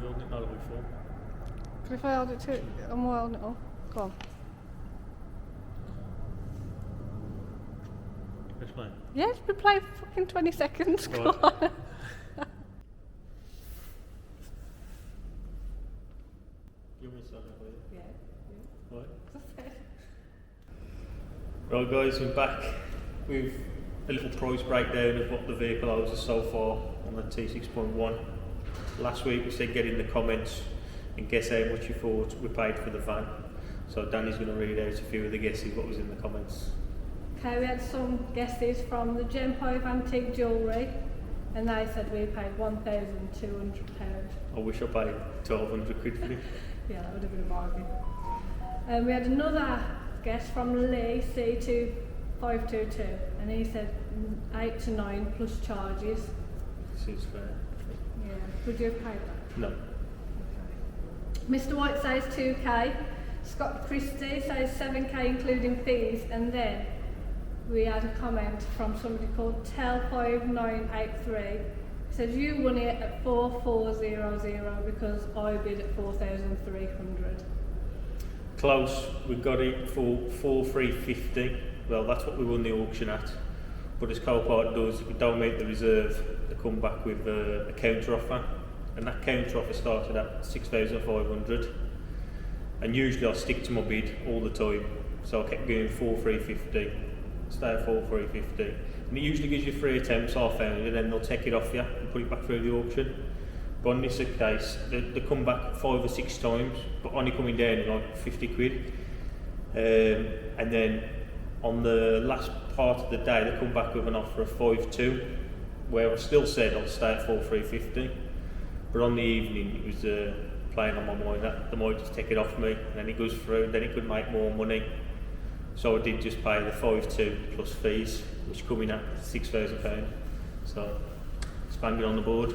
holding it all the way through. If I hold it to it, I'm holding it up. Go on. Explain. Yeah, it's been playing for fucking 20 seconds. Go Right. on. You want me to start that for you? Yeah. Right. Right guys, we're back with a little price breakdown of what the vehicle owes us so far on the T6.1. Last week we said get in the comments and guess how much you thought we paid for the van. So Danny's going to read out a few of the guesses what was in the comments. Okay, we had some guesses from the Gem 5 Antique Jewellery, and they said we paid £1,200. I wish I paid 1,200 quid for it. Yeah, that would have been a bargain. We had another guess from Lee C2522, and he said 8 to 9 plus charges. Seems fair. Yeah, would you have paid that? No. Okay. Mr. White says 2k, Scott Christie says 7k including fees, and then we had a comment from somebody called Tel5983. Says you won it at 4400 because I bid at 4,300. Close, we got it for 4,350. Well, that's what we won the auction at. But as Copart does, if we don't meet the reserve, they come back with a counter offer. And that counter offer started at 6,500. And usually I stick to my bid all the time. So I kept going 4,350, stay at 4,350. And it usually gives you 3 attempts, I found, and then they'll take it off you and put it back through the auction. But on this case, they come back 5 or 6 times, but only coming down like 50 quid. And then on the last part of the day, they come back with an offer of 5.2, where I still said I'll stay at 4,350. But on the evening, it was playing on my mind that they might just take it off me, and then it goes through, then it could make more money. So I did just pay the 5.2 plus fees, which come in at £6,000. So it's banging on the board.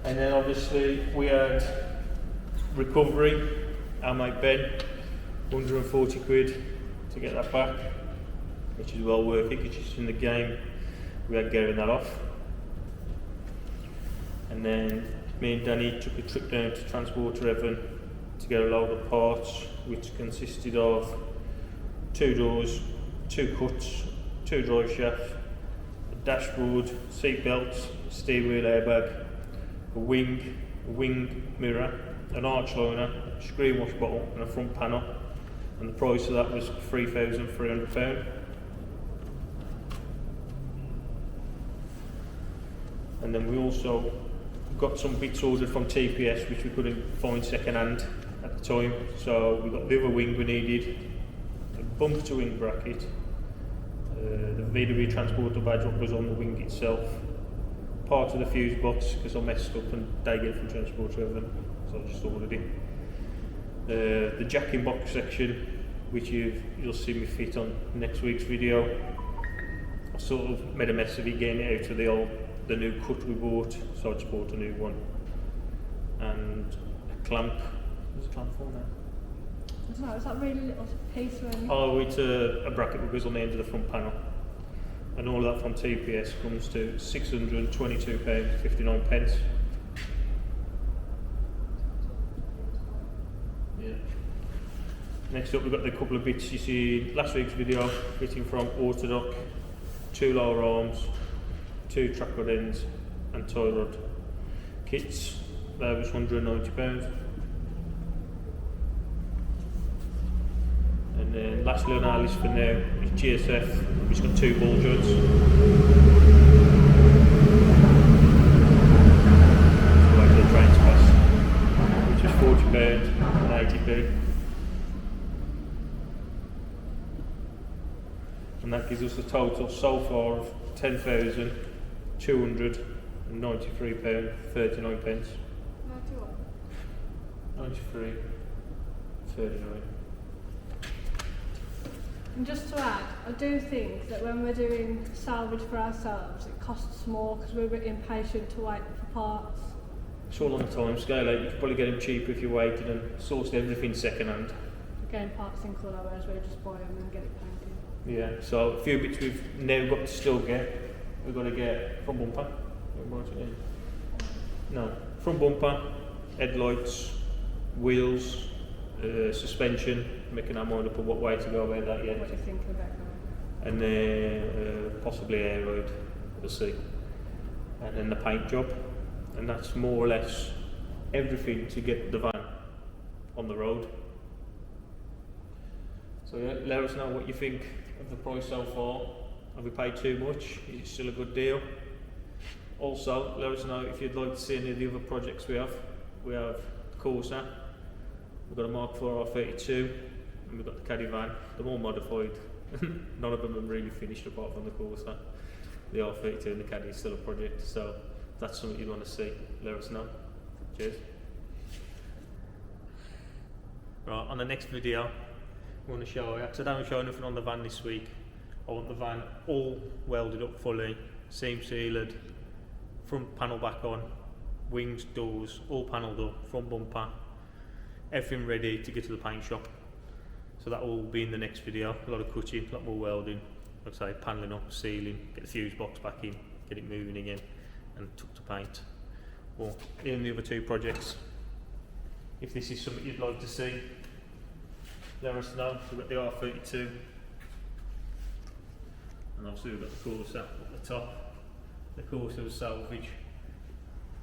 And then obviously we had recovery, our mate Ben, 140 quid to get that back, which is well worth it because just in the game we had getting that off. And then me and Danny took a trip down to Transporter T6.1 to get a load of parts, which consisted of 2 doors, 2 cuts, 2 drive shafts, a dashboard, seat belts, steering wheel airbag, a wing mirror, an arch liner, a screen wash bottle and a front panel, and the price of that was £3,300. And then we also got some bits ordered from TPS which we couldn't find second hand at the time, so we got the other wing we needed, a bumper to wing bracket, the VW transporter badge what was on the wing itself, part of the fuse box because I messed up and they get it from Transporter T6.1, so I just ordered it. The jacking box section, which you'll see me fit on next week's video. I sort of made a mess of it getting it out of the new cut we bought, so I just bought a new one. And a clamp. What's a clamp for now? I don't know, is that really little piece or anything? Oh, it's a bracket that goes on the end of the front panel. And all of that from TPS comes to £622.59. Yeah. Next up we've got the couple of bits you see last week's video, fitting from Autodoc, 2 lower arms, 2 track rod ends and tie rod kits. That was £190. And then lastly on our list for now is GSF, which has got 2 ball joints. So the trains pass, which is £40 and 80p. And that gives us a total so far of £10,293.39. 93.39. And just to add, I do think that when we're doing salvage for ourselves, it costs more because we're a bit impatient to wait for parts. It's all on the time scale. Like, you could probably get them cheaper if you waited and sourced everything second hand. Again, parts in colour, whereas we just buy them and get it painted. Yeah, so a few bits we've now got to still get. We've got to get front bumper. No, front bumper, headlights, wheels, suspension. Making our mind up of what way to go about that yet. What do you think about that? And then possibly air ride, we'll see. And then the paint job. And that's more or less everything to get the van on the road. So yeah, let us know what you think of the price so far. Have we paid too much? Is it still a good deal? Also, let us know if you'd like to see any of the other projects we have. We have the Corsa, we've got a Mark IV R32, and we've got the Caddy van. They're more modified. None of them are really finished apart from the Corsa. The R32 and the Caddy is still a project, so if that's something you'd want to see, let us know. Cheers. Right, on the next video, I want to show you, because I don't show nothing on the van this week. I want the van all welded up fully, seam sealed, front panel back on, wings, doors, all panelled up, front bumper, everything ready to get to the paint shop. So that will be in the next video. A lot of cutting, a lot more welding, like I say, panelling up, sealing, get the fuse box back in, get it moving again, and took to paint. Well, in the other two projects, if this is something you'd like to see, let us know. We've got the R32, and obviously we've got the Corsa at the top. The Corsa was Salvage,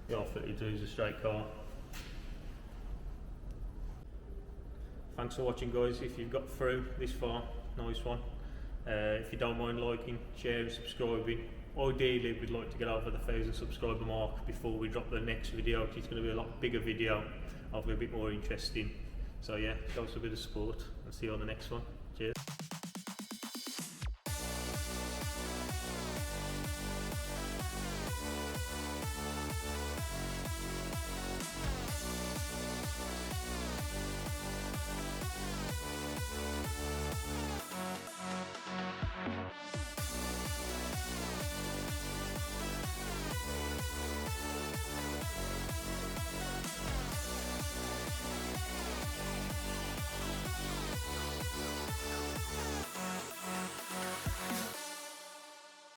the R32 is a straight car. Thanks for watching, guys. If you've got through this far, nice one. If you don't mind liking, sharing, subscribing. Ideally we'd like to get over the 1,000 subscriber mark before we drop the next video, because it's going to be a lot bigger video, hopefully a bit more interesting. So yeah, show us a bit of support and see you on the next one. Cheers.